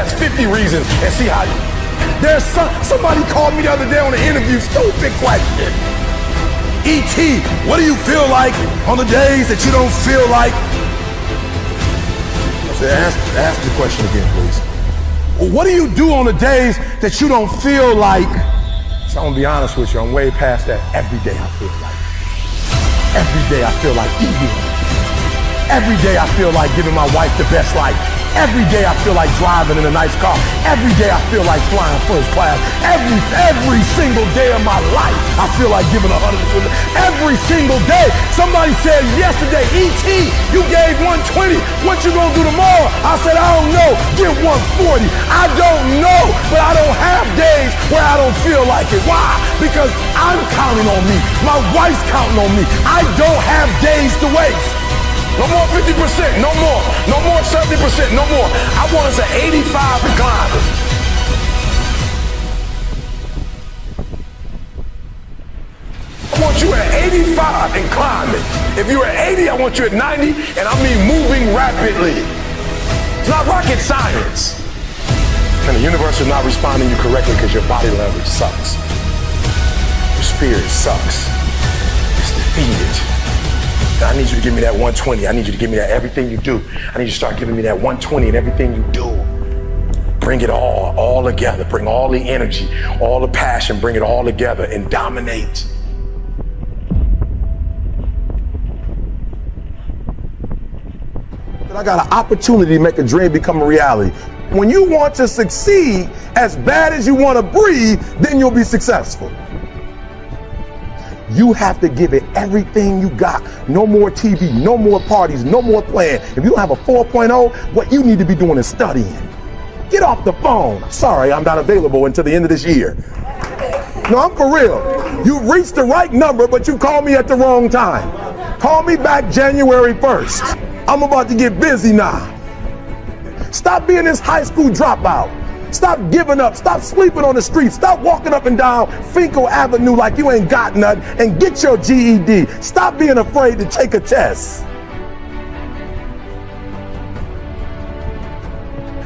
last 50 reasons and see how. There's somebody called me the other day on an interview, stupid question. E.T., what do you feel like on the days that you don't feel like? I said, ask the question again, please. Well, what do you do on the days that you don't feel like? So I'm gonna be honest with you, I'm way past that. Every day I feel like. Every day I feel like eating. Every day I feel like giving my wife the best life. Every day I feel like driving in a nice car. Every day I feel like flying first class. Every single day of my life, I feel like giving 100%. Every single day. Somebody said yesterday, E.T., you gave 120. What you gonna do tomorrow? I said, I don't know. Give 140. I don't know, but I don't have days where I don't feel like it. Why? Because I'm counting on me. My wife's counting on me. I don't have days to waste. No more 50%, no more. No more 70%, no more. I want us at 85 and climbing. I want you at 85 and climbing. If you're at 80, I want you at 90, and I mean moving rapidly. It's not rocket science. And the universe is not responding to you correctly because your body language sucks. Your spirit sucks. It's defeated. I need you to give me that 120. I need you to give me that everything you do. I need you to start giving me that 120 in everything you do. Bring it all together. Bring all the energy, all the passion, bring it all together and dominate. I got an opportunity to make a dream become a reality. When you want to succeed as bad as you want to breathe, then you'll be successful. You have to give it everything you got. No more TV, no more parties, no more playing. If you don't have a 4.0, what you need to be doing is studying. Get off the phone. Sorry, I'm not available until the end of this year. No, I'm for real. You reached the right number, but you called me at the wrong time. Call me back January 1st. I'm about to get busy now. Stop being this high school dropout. Stop giving up. Stop sleeping on the street. Stop walking up and down Finkel Avenue like you ain't got nothing, and get your GED. Stop being afraid to take a test.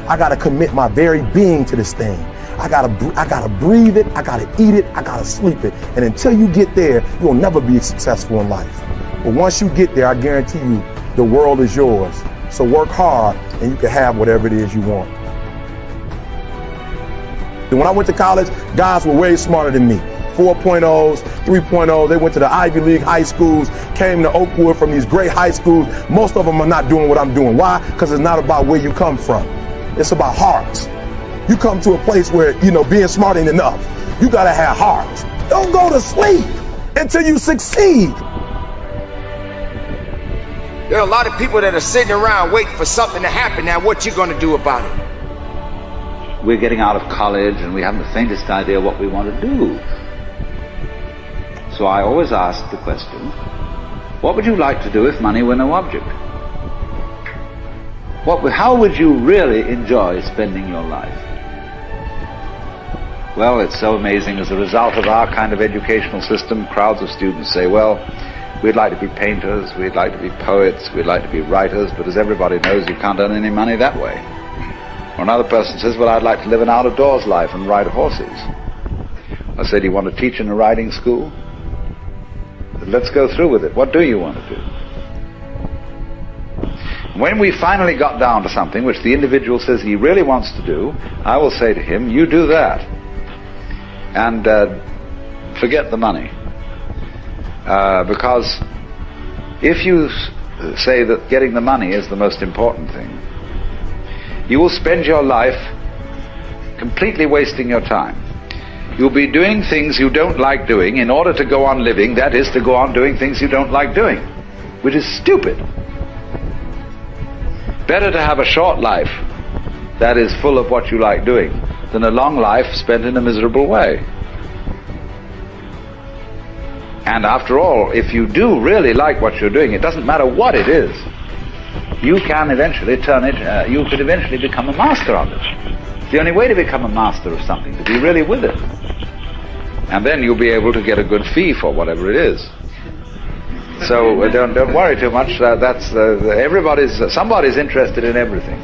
I gotta commit my very being to this thing. I gotta breathe it. I gotta eat it. I gotta sleep it. And until you get there, you'll never be successful in life. But once you get there, I guarantee you, the world is yours. So work hard, and you can have whatever it is you want. When I went to college, guys were way smarter than me. 4.0s, 3.0s, they went to the Ivy League high schools, came to Oakwood from these great high schools. Most of them are not doing what I'm doing. Why? Because it's not about where you come from. It's about heart. You come to a place where, being smart ain't enough. You gotta have heart. Don't go to sleep until you succeed. There are a lot of people that are sitting around waiting for something to happen. Now, what you gonna do about it? We're getting out of college and we haven't the faintest idea what we want to do. So I always ask the question, what would you like to do if money were no object? How would you really enjoy spending your life? Well, it's so amazing. As a result of our kind of educational system, crowds of students say, well, we'd like to be painters, we'd like to be poets, we'd like to be writers, but as everybody knows, you can't earn any money that way. Or another person says, well, I'd like to live an out-of-doors life and ride horses. I said, do you want to teach in a riding school? Let's go through with it. What do you want to do? When we finally got down to something which the individual says he really wants to do, I will say to him, you do that. And forget the money. Because if you say that getting the money is the most important thing, you will spend your life completely wasting your time. You'll be doing things you don't like doing in order to go on living, that is, to go on doing things you don't like doing, which is stupid. Better to have a short life that is full of what you like doing than a long life spent in a miserable way. And after all, if you do really like what you're doing, it doesn't matter what it is. You can eventually you could eventually become a master of it. It's the only way to become a master of something, to be really with it. And then you'll be able to get a good fee for whatever it is. So don't worry too much. Somebody's interested in everything.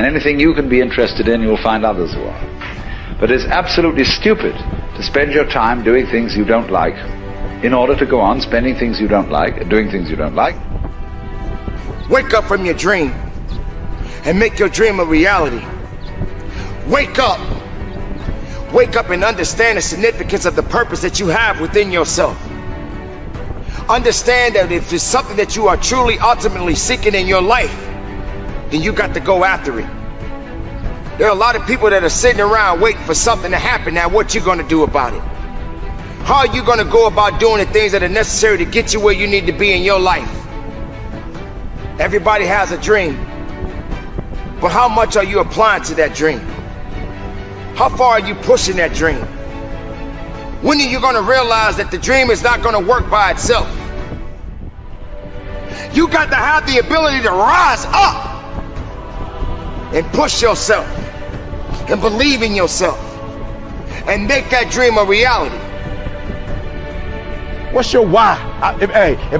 And anything you can be interested in, you'll find others who are. But it's absolutely stupid to spend your time doing things you don't like in order to go on spending things you don't like and doing things you don't like. Wake up from your dream and make your dream a reality. Wake up. Wake up and understand the significance of the purpose that you have within yourself. Understand that if it's something that you are truly ultimately seeking in your life, then you got to go after it. There are a lot of people that are sitting around waiting for something to happen. Now, what you gonna do about it? How are you gonna go about doing the things that are necessary to get you where you need to be in your life? Everybody has a dream, but how much are you applying to that dream? How far are you pushing that dream? When are you gonna realize that the dream is not gonna work by itself? You got to have the ability to rise up and push yourself and believe in yourself and make that dream a reality. What's your why? If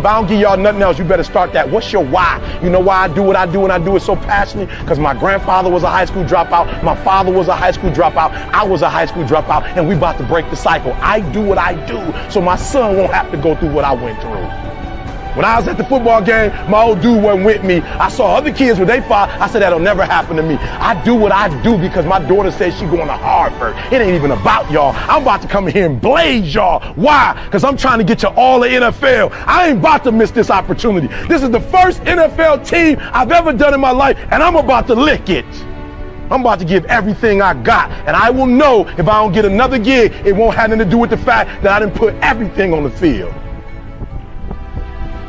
I don't give y'all nothing else, you better start that. What's your why? You know why I do what I do, and I do it so passionately? Because my grandfather was a high school dropout. My father was a high school dropout. I was a high school dropout, and we about to break the cycle. I do what I do so my son won't have to go through what I went through. When I was at the football game, my old dude wasn't with me. I saw other kids when they fought. I said, that'll never happen to me. I do what I do because my daughter says she's going to Harvard. It ain't even about y'all. I'm about to come in here and blaze y'all. Why? Because I'm trying to get you all the NFL. I ain't about to miss this opportunity. This is the first NFL team I've ever done in my life, and I'm about to lick it. I'm about to give everything I got, and I will know if I don't get another gig, it won't have nothing to do with the fact that I didn't put everything on the field.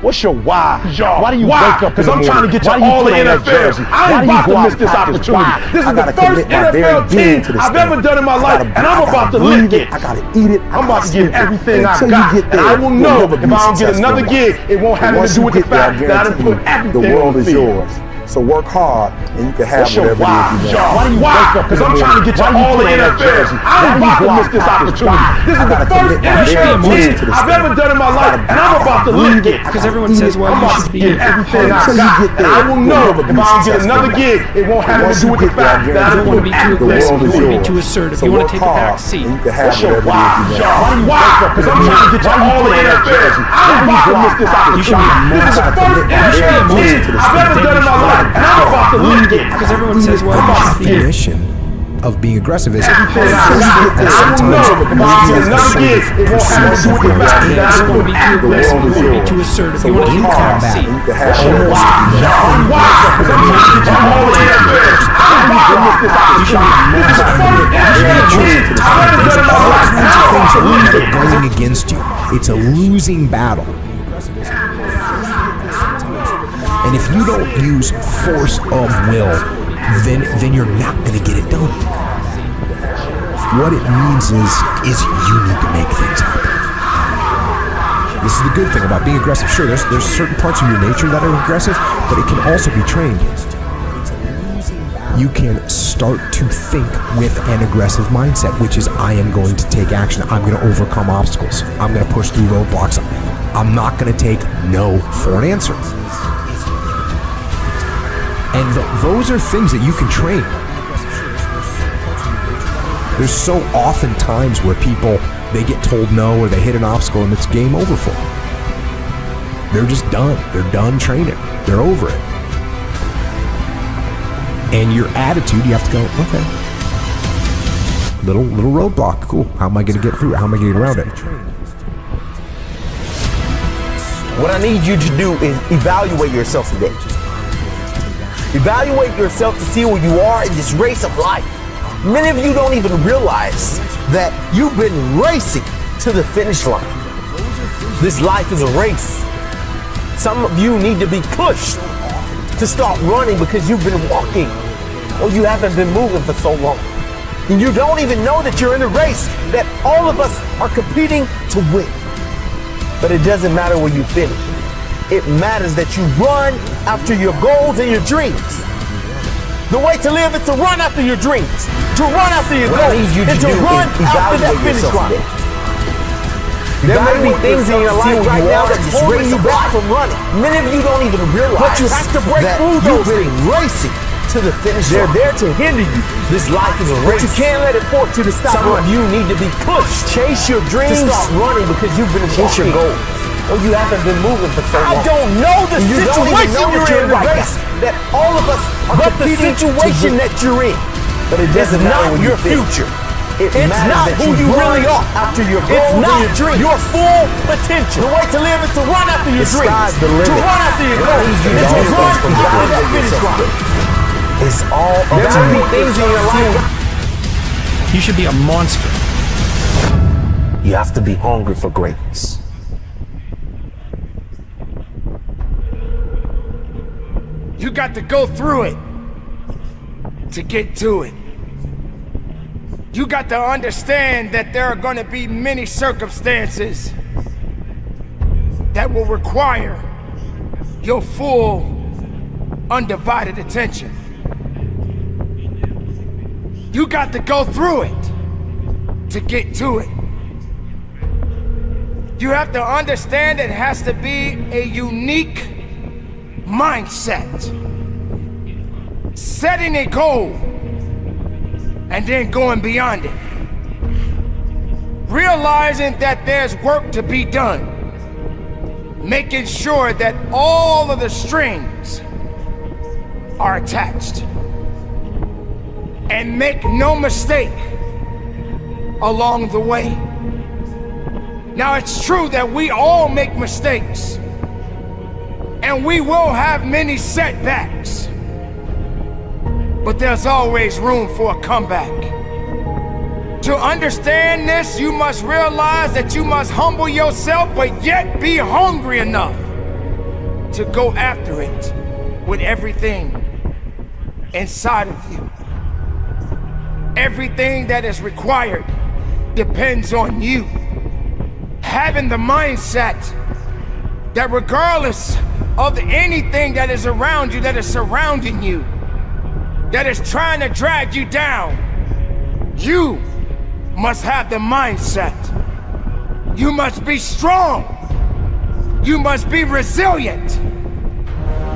What's your why? Why do you wake up? Because I'm trying to get you all the NFL. I ain't about to miss this opportunity. This is the first NFL team I've ever done in my life, and I'm about to lick it. I gotta eat it. I'm about to give everything I got, and I will know if I don't get another gig, it won't have anything to do with the fact that I didn't put everything on the field. So work hard, and you can have whatever it is you want. Why do you wake up? Because I'm trying to get you all the NFL. I ain't about to miss this opportunity. This is the first NFL team I've ever done in my life, and I'm about to lick it. Because everyone says, well, I'm you about should to be give everything I got, and I will know if I don't get another gig, it won't have anything to do with the fact that I you don't didn't want put to be too aggressive, you want to be too assertive, you want to take a back seat. What's your why? Why do you wake up? Because I'm trying to get you all the NFL. I ain't about to miss this opportunity. This is the first NFL team I've ever done in my life, and I'm about to lick it. Because everyone says, well, you should be definition of being aggressive is sometimes you don't want to be too aggressive, you want to be too assertive, you want to take a back seat. going against you. It's a losing battle. And if you don't use force of will, then you're not going to get it done. What it means is you need to make things happen. This is the good thing about being aggressive. Sure, there's certain parts of your nature that are aggressive, but it can also be trained. You can start to think with an aggressive mindset, which is I am going to take action. I'm going to overcome obstacles. I'm going to push through roadblocks. I'm not going to take no for an answer. And those are things that you can train. There's so often times where people, they get told no or they hit an obstacle and it's game over for them. They're just done. They're done training. They're over it. And your attitude, you have to go, okay. Little roadblock, cool. How am I going to get through it? How am I going to get around it? What I need you to do is evaluate yourself today. Evaluate yourself to see where you are in this race of life. Many of you don't even realize that you've been racing to the finish line. This life is a race. Some of you need to be pushed to start running because you've been walking or you haven't been moving for so long. And you don't even know that you're in a race that all of us are competing to win. But it doesn't matter where you finish. It matters that you run after your goals and your dreams. The way to live is to run after your dreams, to run after your goals, and to run after that finish line. There may be things in your life right now that's holding you back from running. Many of you don't even realize but you have to break through those things. Racing to the finish line. They're there to hinder you. This life is a race. But you can't let it force you to stop. Some of you need to be pushed. Chase your dreams. To start running because you've been chase your goals. Or you haven't been moving for so long. I don't know the situation you're in right now. That all of us are but the situation that you're in. But it doesn't matter your future. It's not who you really are. After your goals and your dreams. Your full potential. The way to live is to run after your dreams. To run after your goals. And to run after that finish line. It's all about things in your life. You should be a monster. You have to be hungry for greatness. You got to go through it to get to it. You got to understand that there are going to be many circumstances that will require your full, undivided attention. You got to go through it to get to it. You have to understand it has to be a unique mindset. Setting a goal and then going beyond it. Realizing that there's work to be done. Making sure that all of the strings are attached. And make no mistake along the way. Now it's true that we all make mistakes. And we will have many setbacks. But there's always room for a comeback. To understand this, you must realize that you must humble yourself, but yet be hungry enough to go after it with everything inside of you. Everything that is required depends on you. Having the mindset that regardless of anything that is around you, that is surrounding you, that is trying to drag you down, you must have the mindset. You must be strong. You must be resilient.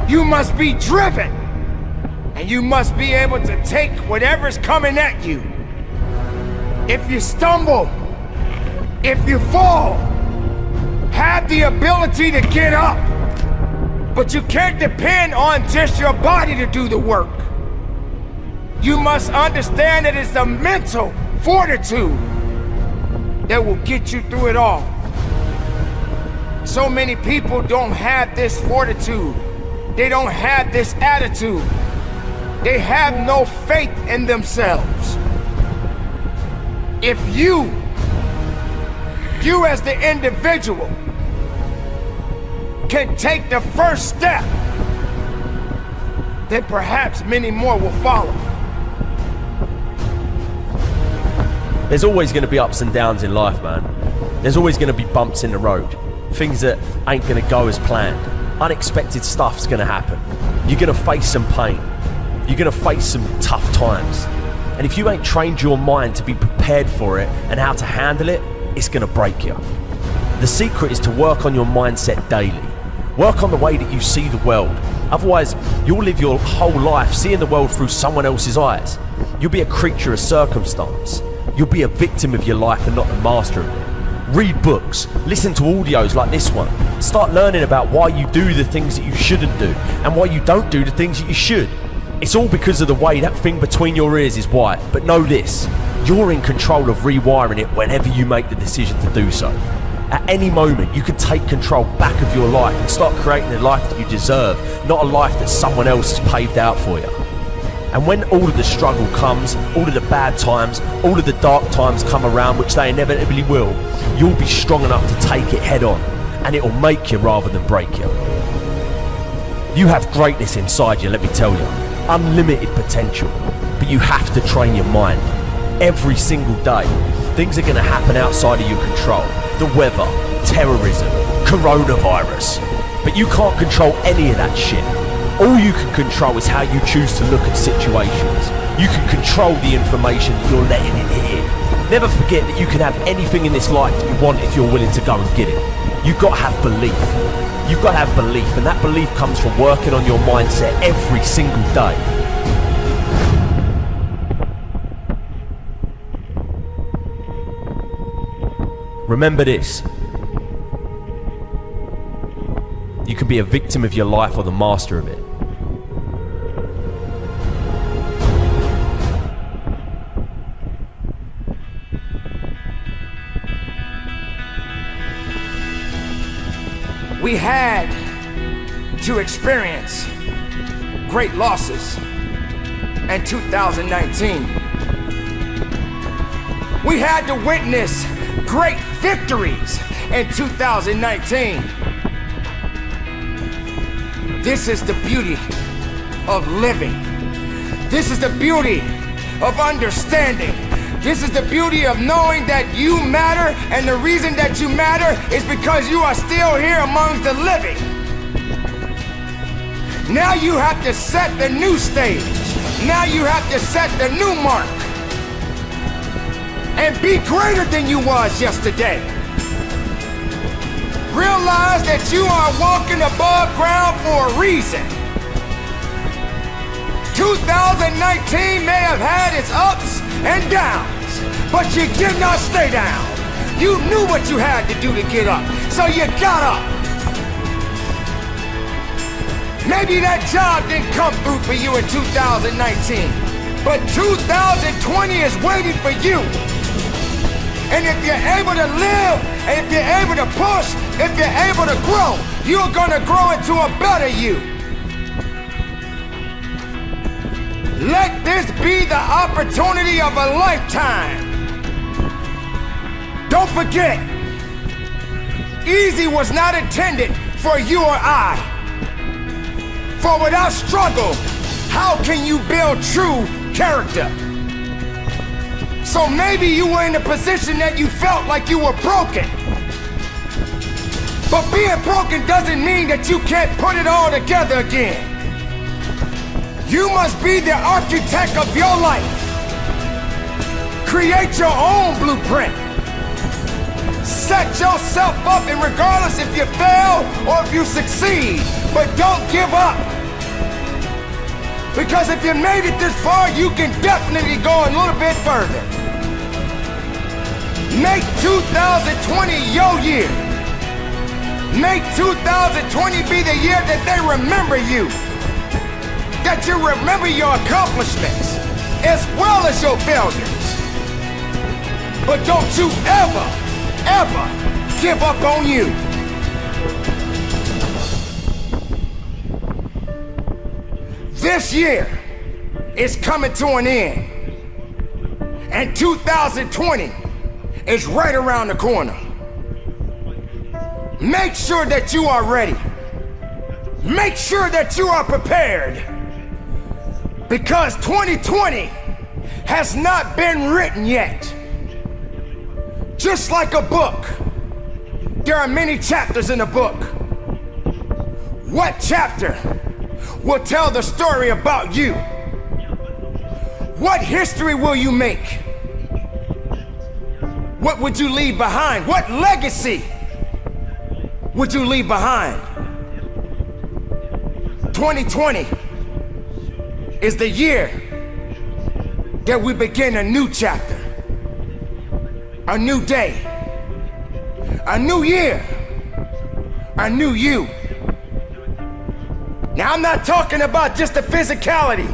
You must be driven. And you must be able to take whatever's coming at you. If you stumble, if you fall, have the ability to get up. But you can't depend on just your body to do the work. You must understand that it's the mental fortitude that will get you through it all. So many people don't have this fortitude. They don't have this attitude. They have no faith in themselves. If you as the individual can take the first step, then perhaps many more will follow. There's always going to be ups and downs in life, man. There's always going to be bumps in the road. Things that ain't going to go as planned. Unexpected stuff's going to happen. You're going to face some pain. You're going to face some tough times. And if you ain't trained your mind to be prepared for it and how to handle it, it's going to break you. The secret is to work on your mindset daily. Work on the way that you see the world. Otherwise, you'll live your whole life seeing the world through someone else's eyes. You'll be a creature of circumstance. You'll be a victim of your life and not the master of it. Read books, listen to audios like this one. Start learning about why you do the things that you shouldn't do and why you don't do the things that you should. It's all because of the way that thing between your ears is white. But know this, you're in control of rewiring it whenever you make the decision to do so. At any moment, you can take control back of your life and start creating the life that you deserve, not a life that someone else has paved out for you. And when all of the struggle comes, all of the bad times, all of the dark times come around, which they inevitably will, you'll be strong enough to take it head on, and it will make you rather than break you. You have greatness inside you, let me tell you. Unlimited potential, but you have to train your mind. Every single day, things are going to happen outside of your control. The weather, terrorism, coronavirus. But you can't control any of that shit. All you can control is how you choose to look at situations. You can control the information that you're letting in here. Never forget that you can have anything in this life that you want if you're willing to go and get it. You've got to have belief. You've got to have belief, and that belief comes from working on your mindset every single day. Remember this. You could be a victim of your life or the master of it. We had to experience great losses in 2019. We had to witness great victories in 2019. This is the beauty of living. This is the beauty of understanding. This is the beauty of knowing that you matter, and the reason that you matter is because you are still here among the living. Now you have to set the new stage. Now you have to set the new mark. And be greater than you was yesterday. Realize that you are walking above ground for a reason. 2019 may have had its ups and downs, but you did not stay down. You knew what you had to do to get up, so you got up. Maybe that job didn't come through for you in 2019, but 2020 is waiting for you. And if you're able to live, and if you're able to push, if you're able to grow, you're gonna grow into a better you. Let this be the opportunity of a lifetime. Don't forget, easy was not intended for you or I. For without struggle, how can you build true character? So maybe you were in a position that you felt like you were broken. But being broken doesn't mean that you can't put it all together again. You must be the architect of your life. Create your own blueprint. Set yourself up, and regardless if you fail or if you succeed, but don't give up. Because if you made it this far, you can definitely go a little bit further. Make 2020 your year. Make 2020 be the year that they remember you. That you remember your accomplishments as well as your failures. But don't you ever, ever give up on you. This year is coming to an end, and 2020 is right around the corner. Make sure that you are ready. Make sure that you are prepared, because 2020 has not been written yet. Just like a book, there are many chapters in a book. What chapter will tell the story about you? What history will you make? What would you leave behind? What legacy would you leave behind? 2020 is the year that we begin a new chapter, a new day, a new year, a new you. Now, I'm not talking about just the physicality.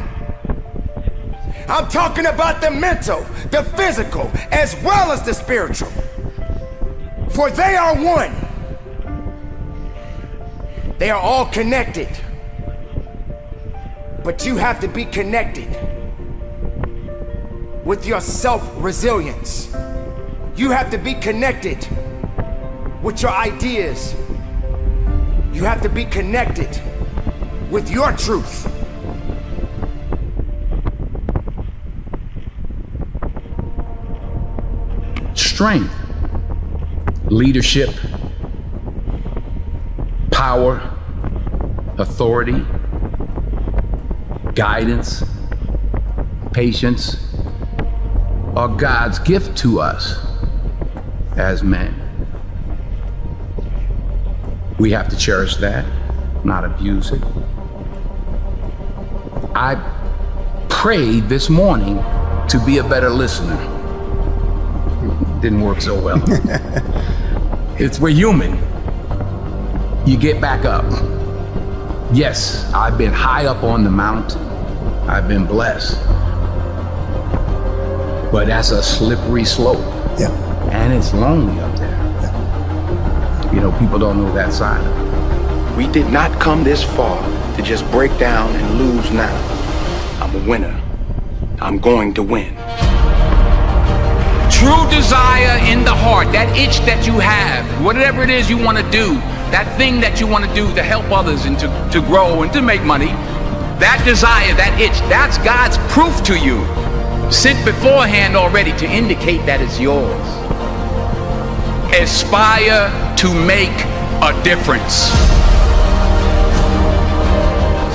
I'm talking about the mental, the physical, as well as the spiritual. For they are one. They are all connected. But you have to be connected with your self-resilience. You have to be connected with your ideas. You have to be connected with your truth. Strength, leadership, power, authority, guidance, patience are God's gift to us as men. We have to cherish that, not abuse it. I prayed this morning to be a better listener. didn't work so well. We're human. You get back up. Yes, I've been high up on the mountain. I've been blessed. But that's a slippery slope. Yeah. And it's lonely up there. Yeah. You know, people don't know that side of it. We did not come this far to just break down and lose now. I'm a winner. I'm going to win. True desire in the heart, that itch that you have, whatever it is you want to do, that thing that you want to do to help others and to grow and to make money, that desire, that itch, that's God's proof to you, sent beforehand already to indicate that it's yours. Aspire to make a difference.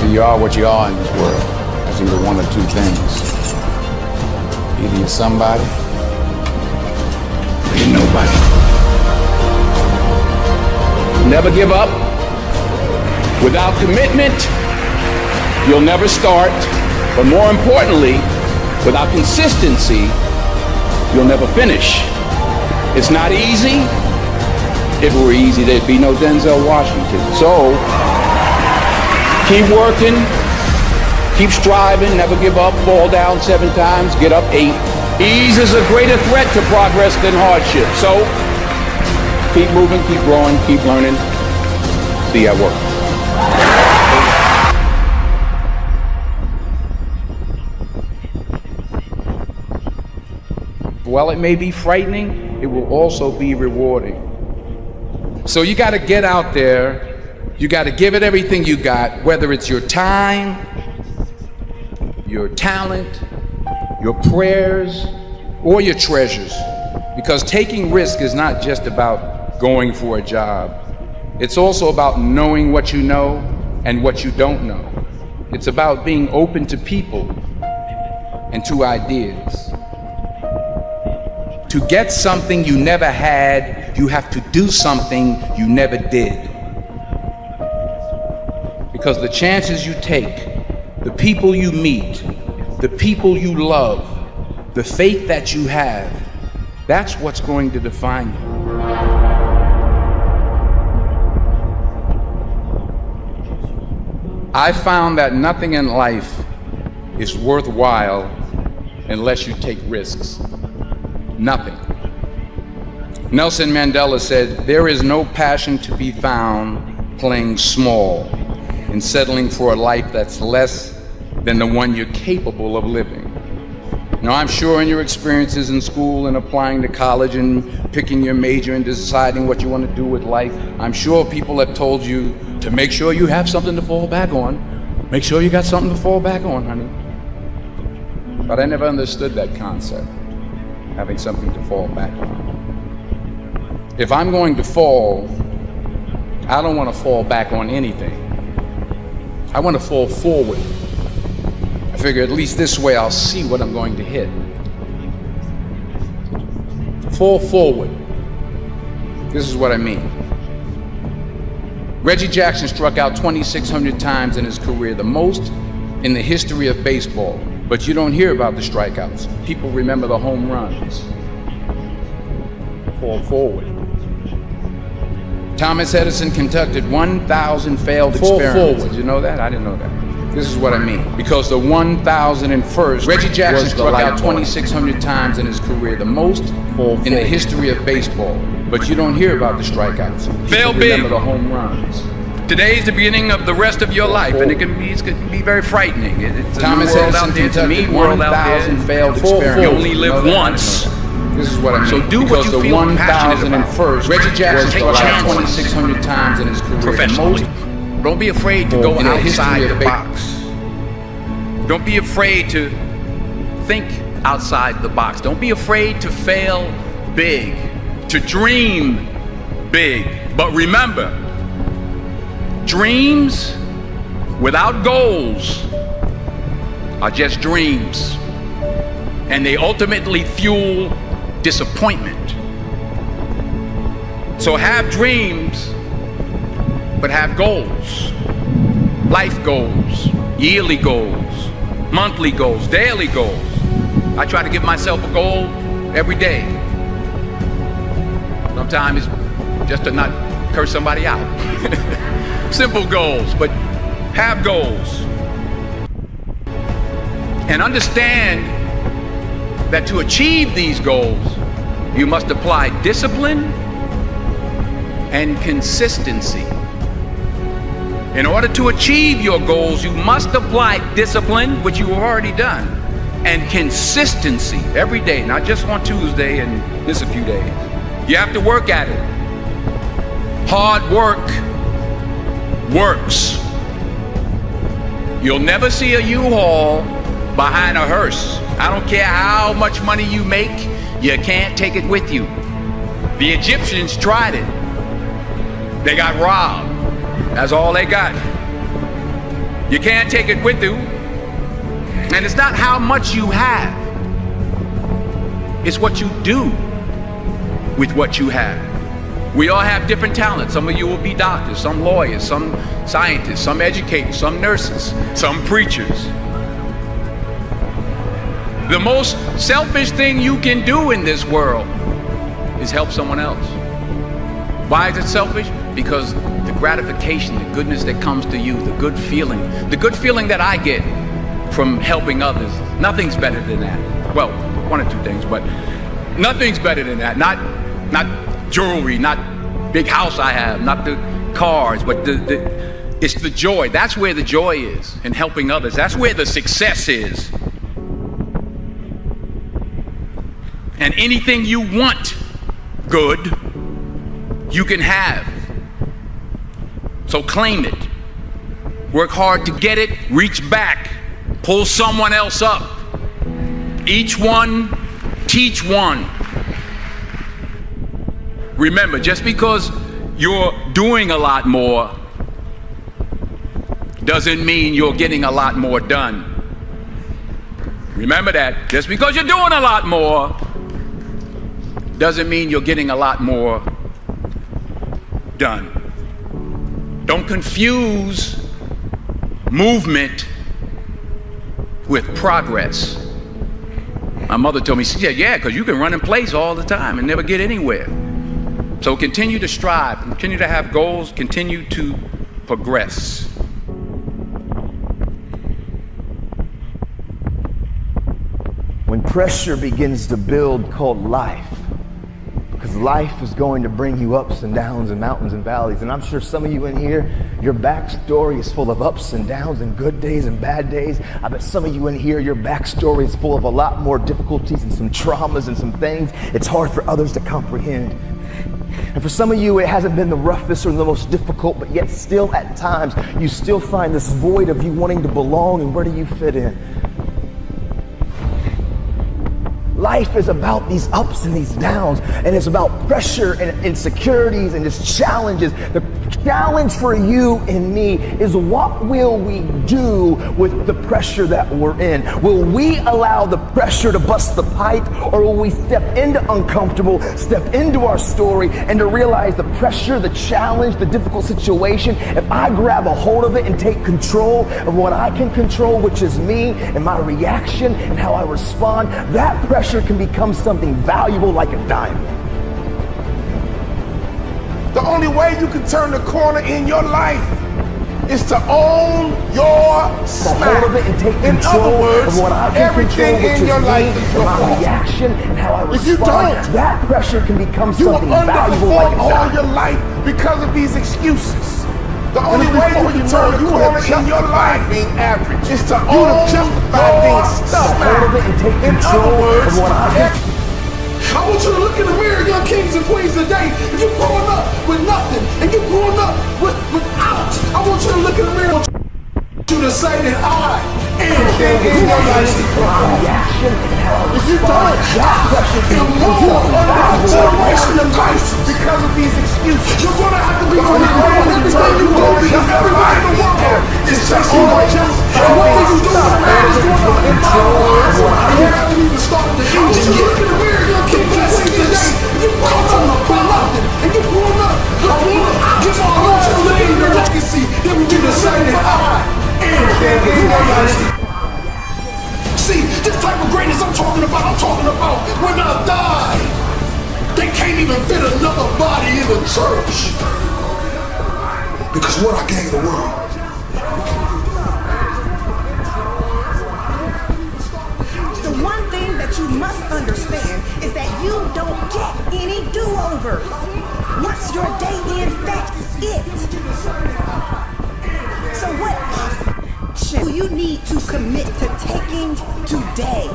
So you are what you are in this world. That's either one or two things. Either you're somebody, or you're nobody. Never give up. Without commitment, you'll never start. But more importantly, without consistency, you'll never finish. It's not easy. If it were easy, there'd be no Denzel Washington. So, keep working, keep striving, never give up, fall down 7 times, get up 8. Ease is a greater threat to progress than hardship. So, keep moving, keep growing, keep learning. See you at work. While it may be frightening, it will also be rewarding. So you got to get out there. You got to give it everything you got, whether it's your time, your talent, your prayers, or your treasures. Because taking risk is not just about going for a job. It's also about knowing what you know and what you don't know. It's about being open to people and to ideas. To get something you never had, you have to do something you never did. Because the chances you take, the people you meet, the people you love, the faith that you have, that's what's going to define you. I found that nothing in life is worthwhile unless you take risks. Nothing. Nelson Mandela said, "There is no passion to be found playing small and settling for a life that's less than the one you're capable of living." Now, I'm sure in your experiences in school and applying to college and picking your major and deciding what you want to do with life, I'm sure people have told you to make sure you have something to fall back on. Make sure you got something to fall back on, honey. But I never understood that concept, having something to fall back on. If I'm going to fall, I don't want to fall back on anything. I want to fall forward. I figure at least this way I'll see what I'm going to hit. Fall forward. This is what I mean. Reggie Jackson struck out 2,600 times in his career, the most in the history of baseball. But you don't hear about the strikeouts. People remember the home runs. Fall forward. Thomas Edison conducted 1,000 failed experiments. Fall forward. You know that? I didn't know that. This is what I mean. Because the 1,001st, Reggie Jackson struck out 2,600 times in his career, the most in the history of baseball. But you don't hear about the strikeouts. Fail People big. remember the home runs. Today is the beginning of the rest of your life, and it can be very frightening. It's a Thomas new world Edison out there, to me, conducted world out 1,000 there. failed experiments. You only live once. This is what I mean. So do what you feel passionate about. 1,001st, Reggie Jackson Take struck out chances. 2,600 times in his career. Professionally. Don't be afraid to go in the outside history the of box. Don't be afraid to think outside the box. Don't be afraid to fail big, to dream big. But remember, dreams without goals are just dreams, and they ultimately fuel disappointment. So have dreams, but have goals. Life goals, yearly goals, monthly goals, daily goals. I try to give myself a goal every day. Sometimes it's just to not curse somebody out. Simple goals, but have goals. And understand that to achieve these goals, you must apply discipline and consistency. In order to achieve your goals, you must apply discipline, which you have already done, and consistency every day, not just on Tuesday and this a few days. You have to work at it. Hard work works. You'll never see a U-Haul behind a hearse. I don't care how much money you make, you can't take it with you. The Egyptians tried it. They got robbed. That's all they got. You can't take it with you. And it's not how much you have. It's what you do with what you have. We all have different talents. Some of you will be doctors, some lawyers, some scientists, some educators, some nurses, some preachers. The most selfish thing you can do in this world is help someone else. Why is it selfish? Because the gratification, the goodness that comes to you, the good feeling that I get from helping others, nothing's better than that. Well, one or two things, but nothing's better than that. Not jewelry, not big house I have, not the cars, but it's the joy. That's where the joy is, in helping others. That's where the success is. And anything you want good, you can have. So claim it. Work hard to get it, reach back, pull someone else up. Each one, teach one. Remember, just because you're doing a lot more doesn't mean you're getting a lot more done. Remember that. Just because you're doing a lot more doesn't mean you're getting a lot more done. Don't confuse movement with progress. My mother told me, she said, yeah, because you can run in place all the time and never get anywhere. So continue to strive, continue to have goals, continue to progress. When pressure begins to build called life, because life is going to bring you ups and downs and mountains and valleys. And I'm sure some of you in here, your backstory is full of ups and downs and good days and bad days. I bet some of you in here, your backstory is full of a lot more difficulties and some traumas and some things it's hard for others to comprehend. And for some of you, it hasn't been the roughest or the most difficult, but yet still at times, you still find this void of you wanting to belong and where do you fit in? Life is about these ups and these downs, and it's about pressure and insecurities and just challenges. The challenge for you and me is, what will we do with the pressure that we're in? Will we allow the pressure to bust the pipe, or will we step into uncomfortable, step into our story, and to realize the pressure, the challenge, the difficult situation, if I grab a hold of it and take control of what I can control, which is me and my reaction and how I respond, that pressure can become something valuable like a diamond. The only way you can turn the corner in your life is to own your smack. Hold of it and take in control other words, of what I can everything control, in your life is your my fault. reaction and how I respond. If you don't, that pressure can become you will something valuable like a underperform all diamond. your life because of these excuses. The only way you can turn the corner in your life being average is to own your stuff. Hold of it and take In control other words, of what I can. I want you to look in the mirror, young kings and queens today. If you're growing up with nothing and you're growing up without, I want you to look in the mirror. I want you to say that I am in your life. If you don't, the more under generation of life because of these excuses. You're gonna have to be on everything you do, because everybody in the world is chasing your chest. And what you do is going on in my life. You haven't even started the engine yet. Look in the mirror, young king, can I say today? If you're growing up with nothing and you're growing up, just I want you to look in your legacy. Then we do the same that I am in your legacy. See, this type of greatness I'm talking about when I die, they can't can't even fit another body in the church. Because what I gave the world. The one thing that you must understand is that you don't get any do-overs. Once your day ends, that's it. So what action do you need to commit to taking today?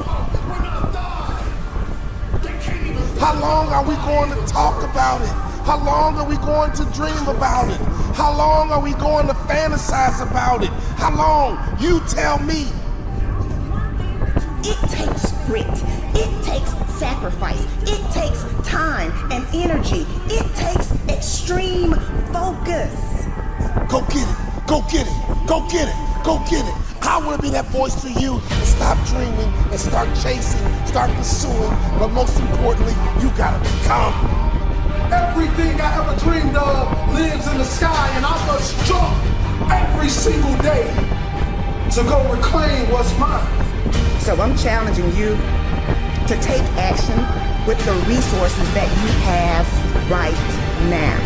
How long are we going to talk about it? How long are we going to dream about it? How long are we going to fantasize about it? How long? You tell me. It takes grit. It takes sacrifice. It takes time and energy. It takes extreme focus. Go get it. Go get it. Go get it. Go get it. I want to be that voice to you and stop dreaming and start chasing, start pursuing. But most importantly, you gotta become. Everything I ever dreamed of lives in the sky, and I must jump every single day to go reclaim what's mine. So I'm challenging you to take action with the resources that you have right now.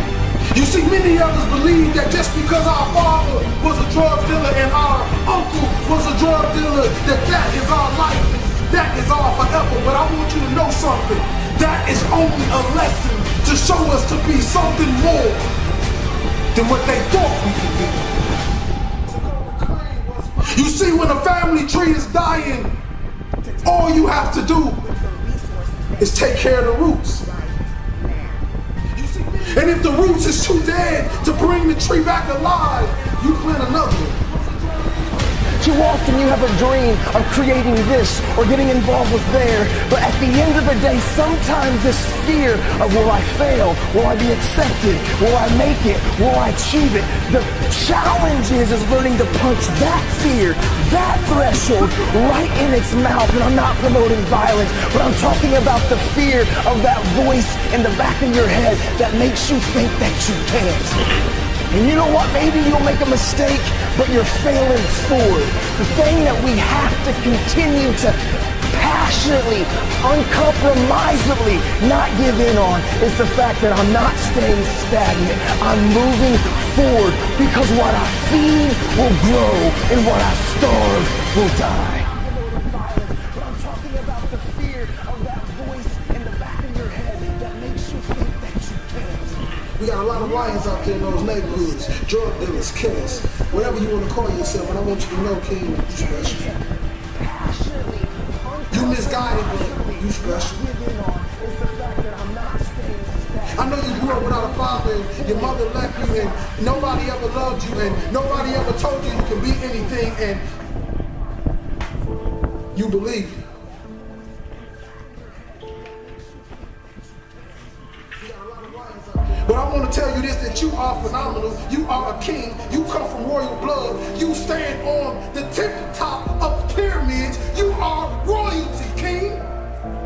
You see, many of us believe that just because our father was a drug dealer and our uncle was a drug dealer, that is our life, that is our forever. But I want you to know something. That is only a lesson to show us to be something more than what they thought we could be. You see, when a family tree is dying, all you have to do is take care of the roots. And if the roots is too dead to bring the tree back alive, you plant another one. Too often you have a dream of creating this or getting involved with there, but at the end of the day, sometimes this fear of will I fail, will I be accepted, will I make it, will I achieve it? The challenge is learning to punch that fear, that threshold right in its mouth. And I'm not promoting violence, but I'm talking about the fear of that voice in the back of your head that makes you think that you can't. And you know what? Maybe you'll make a mistake, but you're failing forward. The thing that we have to continue to passionately, uncompromisably not give in on is the fact that I'm not staying stagnant. I'm moving forward because what I feed will grow and what I starve will die. But I'm talking about the fear of that voice in the back of your head that makes you think that you can't. We got a lot of lions out there in those neighborhoods, drug dealers, killers, whatever you want to call yourself. And I want you to know, King, you special. You misguided, but you special. I know you grew up without a father, and your mother left you, and nobody ever loved you, and nobody ever told you you can be anything, and you believe it. But I want to tell you this, that you are phenomenal. You are a king. You come from royal blood. You stand on the tip-top of pyramids. You are royalty, king.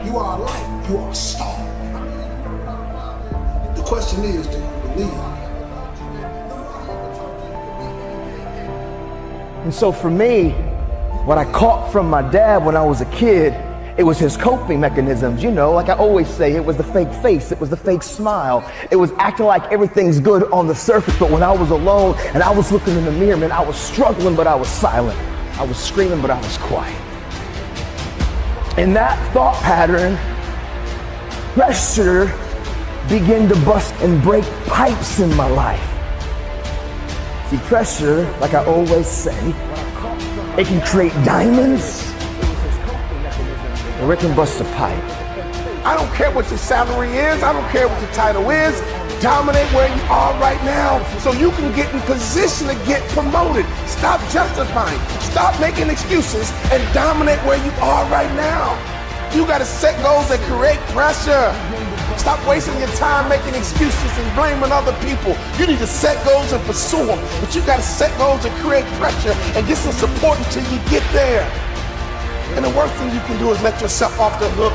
You are a light. You are a star. The question is, do you believe? And so for me, what I caught from my dad when I was a kid, it was his coping mechanisms, you know, like I always say, it was the fake face, it was the fake smile. It was acting like everything's good on the surface, but when I was alone and I was looking in the mirror, man, I was struggling, but I was silent. I was screaming, but I was quiet. In that thought pattern, pressure began to bust and break pipes in my life. See, pressure, like I always say, it can create diamonds, or it can bust a pipe. I don't care what your salary is. I don't care what your title is. Dominate where you are right now so you can get in position to get promoted. Stop justifying. Stop making excuses and dominate where you are right now. You got to set goals that create pressure. Stop wasting your time making excuses and blaming other people. You need to set goals and pursue them. But you got to set goals and create pressure and get some support until you get there. And the worst thing you can do is let yourself off the hook.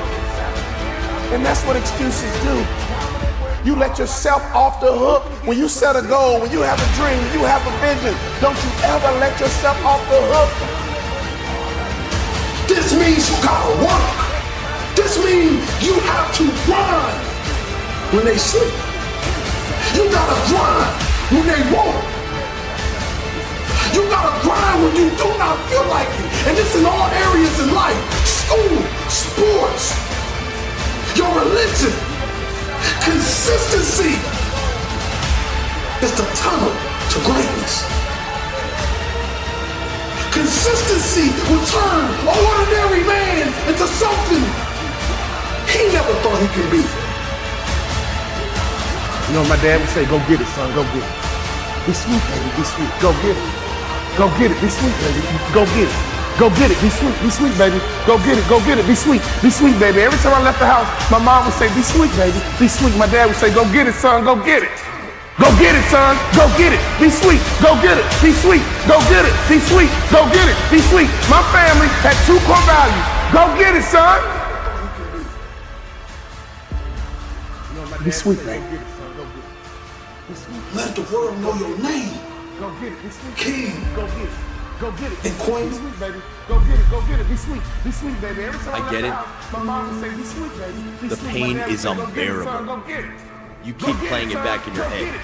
And that's what excuses do. You let yourself off the hook when you set a goal, when you have a dream, when you have a vision. Don't you ever let yourself off the hook. This means you gotta work. This means you have to run. when they sleep. You gotta grind when they won't. You gotta grind when you do not feel like it. And this in all areas in life. School, sports, your religion. Consistency is the tunnel to greatness. Consistency will turn an ordinary man into something he never thought he could be. You know what my dad would say? Go get it, son, go get it. Be sweet, baby, be sweet. Go get it. Go get it, be sweet, baby. Go get it. Go get it, be sweet, baby. Go get it, be sweet, baby. Every time I left the house, my mom would say, be sweet, baby, be sweet. My dad would say, go get it, son, go get it. Go get it, son, go get it, be sweet, go get it, be sweet, go get it, be sweet, go get it, be sweet. My family had 2 core values. Go get it, son. Be sweet, baby. Let the world know your name. Go get it, be sweet. King. Go get it. Go get it, and queen. Be sweet, baby. Go get it, be sweet, baby. Every time I get it. My mom would say, be sweet, baby. Be The sweet. pain My dad is would say, unbearable. Go get it, son. You keep playing it back in your head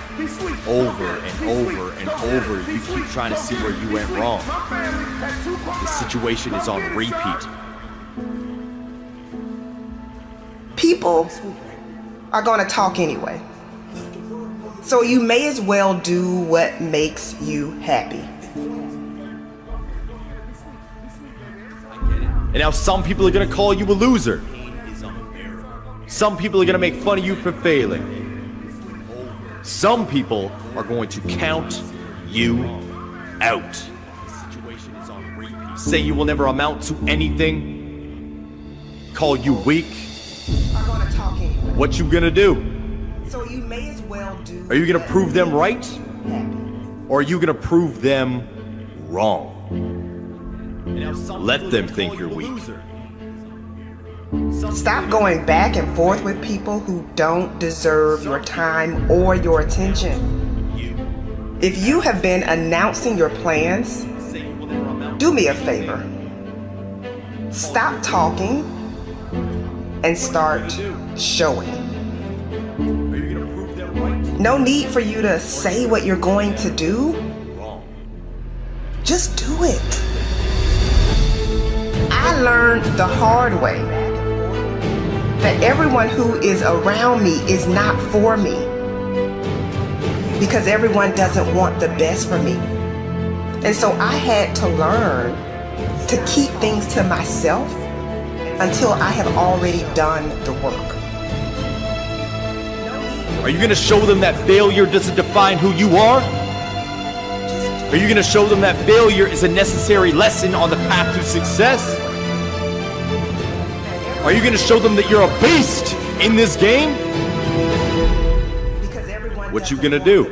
over and over and over. You keep trying to see where you went wrong. The situation is on repeat. People are going to talk anyway. So you may as well do what makes you happy. And now some people are gonna call you a loser. Some people are gonna make fun of you for failing. Some people are going to count you out. Say you will never amount to anything. Call you weak. Are going to talk anyway. What you gonna do? So you may as well do. Are you gonna prove them right? Or are you gonna prove them wrong? Let them think you're weak. Stop going back and forth with people who don't deserve your time or your attention. If you have been announcing your plans, do me a favor. Stop talking and start showing. No need for you to say what you're going to do. Just do it. I learned the hard way that everyone who is around me is not for me, because everyone doesn't want the best for me. And so I had to learn to keep things to myself until I have already done the work. Are you gonna show them that failure doesn't define who you are? Are you gonna show them that failure is a necessary lesson on the path to success? Are you gonna show them that you're a beast in this game? What you gonna do?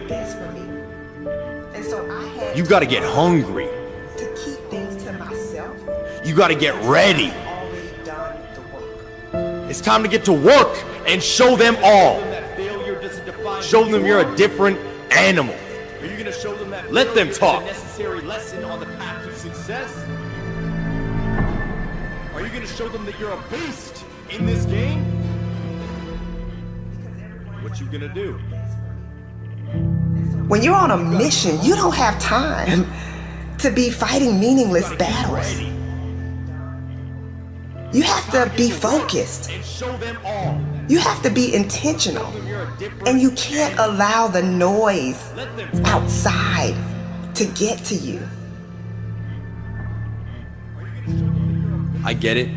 You gotta get hungry. You gotta get ready. It's time to get to work and show them all. Show them you're a different animal. Are you gonna show them that? Let them talk. Necessary lesson on the path to success. Are you gonna show them that you're a beast in this game? What you gonna do? When you're on a mission, you don't have time to be fighting meaningless battles. You have to be focused. You have to be intentional. And you can't allow the noise outside to get to you. I get it.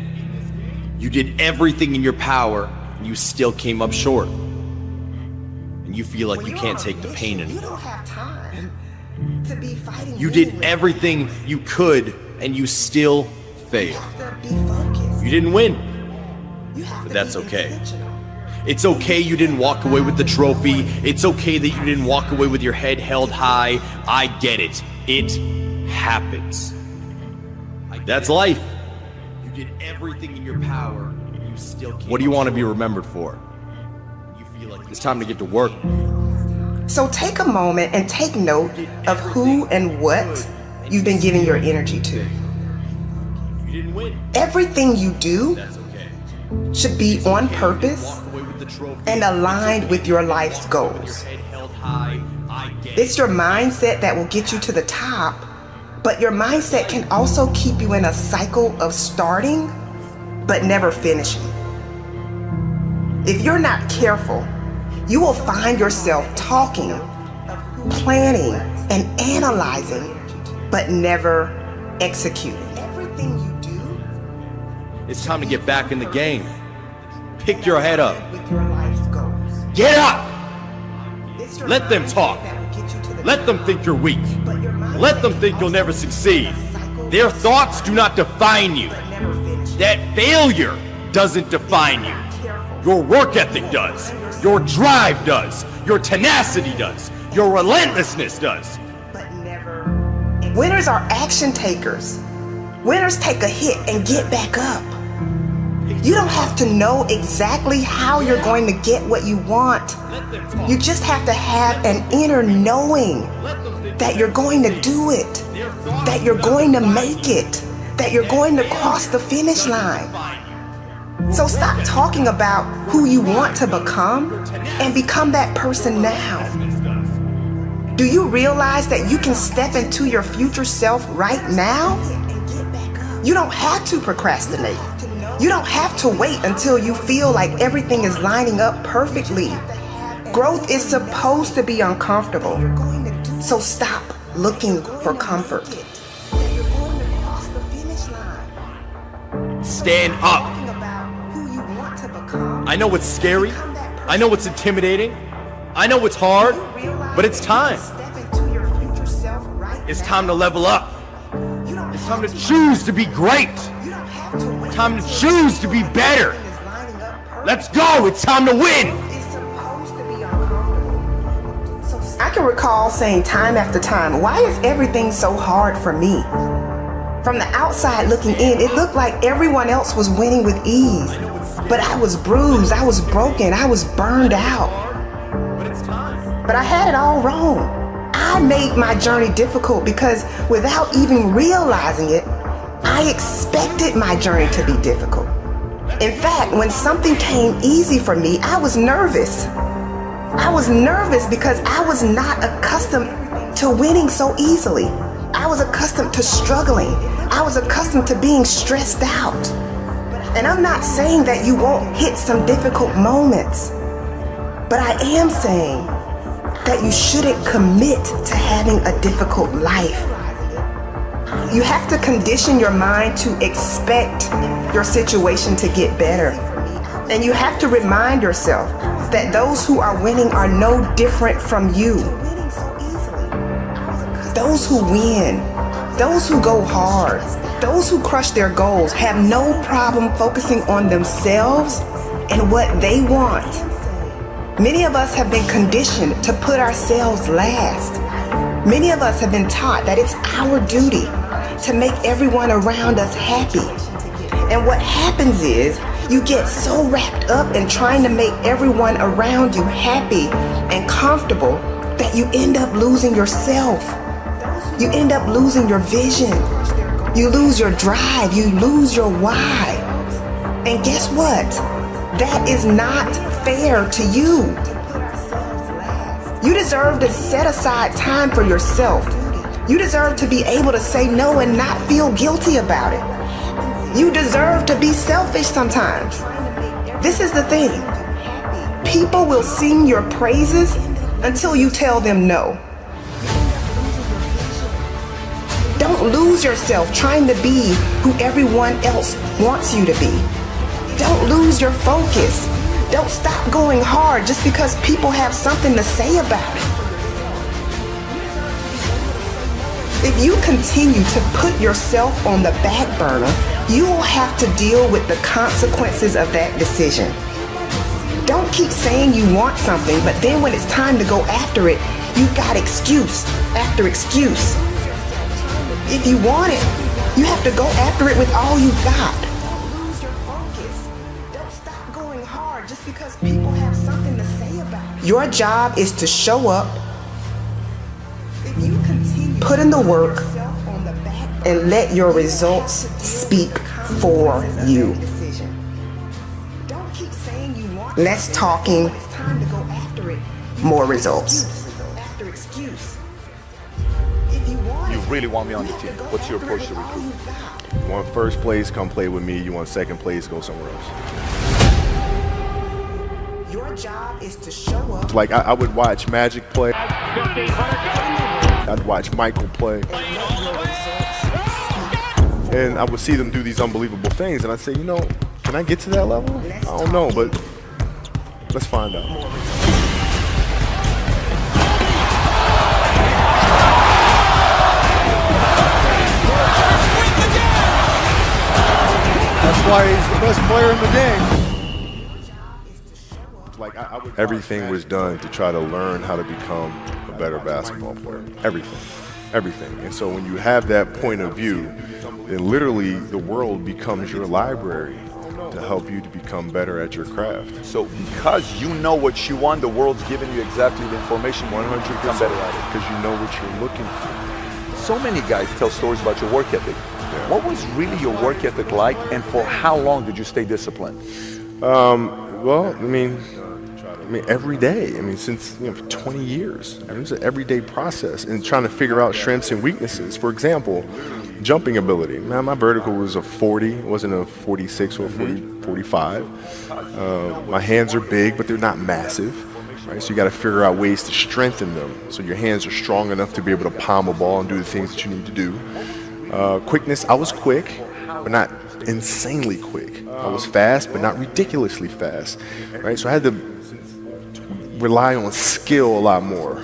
You did everything in your power, and you still came up short. And you feel like you can't take the pain anymore. You don't have time to be fighting. You did everything you could, and you still failed. You didn't win, but that's okay. It's okay you didn't walk away with the trophy. It's okay that you didn't walk away with your head held high. I get it. It happens. That's life. You did everything in your power. You still can't. What do you want to be remembered for? You feel like it's time to get to work. So take a moment and take note of who and what you've been giving your energy to. Everything you do should be on purpose and aligned with your life's goals. It's your mindset that will get you to the top, but your mindset can also keep you in a cycle of starting but never finishing. If you're not careful, you will find yourself talking, planning, and analyzing, but never executing. Everything you do, It's time to get back in the game. Pick your head up. with your life's goals. Get up! It's your Let them mindset talk. that will get you to the Let them think you're weak. But your mindset Let them can think you'll also never be succeed. a cycle Their of thoughts do not define you. but never finish. That failure doesn't define you. Your work ethic does. Your drive does. Your tenacity does. Your relentlessness does. But never. Winners are action takers. Winners take a hit and get back up. You don't have to know exactly how you're going to get what you want. You just have to have an inner knowing that you're going to do it, that you're going to make it, that you're going to cross the finish line. So stop talking about who you want to become and become that person now. Do you realize that you can step into your future self right now? You don't have to procrastinate. You don't have to wait until you feel like everything is lining up perfectly. Growth is supposed to be uncomfortable. So stop looking for comfort. Stand up. I know it's scary. I know it's intimidating. I know it's hard, but it's time. It's time to level up. It's time to choose to be great. Time to choose to be better. Let's go. It's time to win. I can recall saying time after time, why is everything so hard for me? From the outside looking in, it looked like everyone else was winning with ease. But I was bruised, I was broken, I was burned out. But I had it all wrong. I made my journey difficult because without even realizing it, I expected my journey to be difficult. In fact, when something came easy for me, I was nervous. I was nervous because I was not accustomed to winning so easily. I was accustomed to struggling. I was accustomed to being stressed out. And I'm not saying that you won't hit some difficult moments, but I am saying that you shouldn't commit to having a difficult life. You have to condition your mind to expect your situation to get better. And you have to remind yourself that those who are winning are no different from you. Those who win, those who go hard, those who crush their goals have no problem focusing on themselves and what they want. Many of us have been conditioned to put ourselves last. Many of us have been taught that it's our duty to make everyone around us happy. And what happens is you get so wrapped up in trying to make everyone around you happy and comfortable that you end up losing yourself. You end up losing your vision. You lose your drive. You lose your why. And guess what? That is not fair to you. You deserve to set aside time for yourself. You deserve to be able to say no and not feel guilty about it. You deserve to be selfish sometimes. This is the thing. People will sing your praises until you tell them no. Don't lose yourself trying to be who everyone else wants you to be. Don't lose your focus. Don't stop going hard just because people have something to say about it. If you continue to put yourself on the back burner, you will have to deal with the consequences of that decision. Don't keep saying you want something, but then when it's time to go after it, you've got excuse after excuse. If you want it, you have to go after it with all you got. Don't lose your focus. Don't stop going hard just because people have something to say about it. Your job is to show up, put in the work, and let your results speak for you. Don't keep Less talking, more results. You really want me on the team. What's your approach to recruiting? You want first place, come play with me. You want second place, go somewhere else. Your job is to show up. Like I would watch Magic play. I'd watch Michael play. And I would see them do these unbelievable things, and I'd say, you know, can I get to that level? I don't know, but let's find out. That's why he's the best player in the game. Like everything was done to try to learn how to become a better basketball player. Everything. And so when you have that point of view, then literally the world becomes your library to help you to become better at your craft. So because you know what you want, the world's giving you exactly the information 100% become better at it. Because you know what you're looking for. So many guys tell stories about your work ethic. Yeah. What was really your work ethic like, and for how long did you stay disciplined? Well, I mean, every day. I mean, since for 20 years. I mean, it's an everyday process and trying to figure out strengths and weaknesses. For example, jumping ability. Man, my vertical was a 40. It wasn't a 46 or a 45. My hands are big, but they're not massive. Right? So you got to figure out ways to strengthen them so your hands are strong enough to be able to palm a ball and do the things that you need to do. Quickness, I was quick, but not insanely quick. I was fast, but not ridiculously fast. Right? So I had to rely on skill a lot more.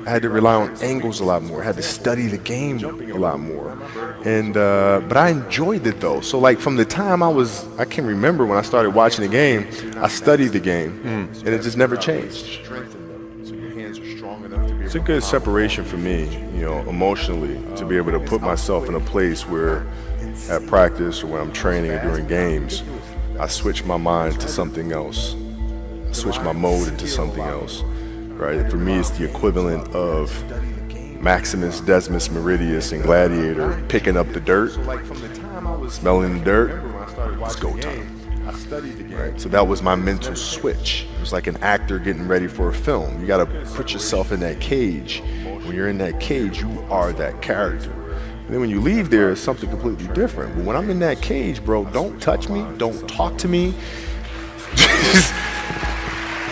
I had to rely on angles a lot more. I had to study the game a lot more. And but I enjoyed it though. So like from the time I can remember when I started watching the game, I studied the game and it just never changed. It's a good separation for me, emotionally, to be able to put myself in a place where at practice or when I'm training or during games, I switch my mind to something else. Switch my mode into something else, right? For me, it's the equivalent of Maximus, Decimus, Meridius, and Gladiator picking up the dirt, smelling the dirt, it's go time. Right? So that was my mental switch. It was like an actor getting ready for a film. You gotta put yourself in that cage. When you're in that cage, you are that character. And then when you leave there, it's something completely different. But when I'm in that cage, bro, don't touch me, don't talk to me.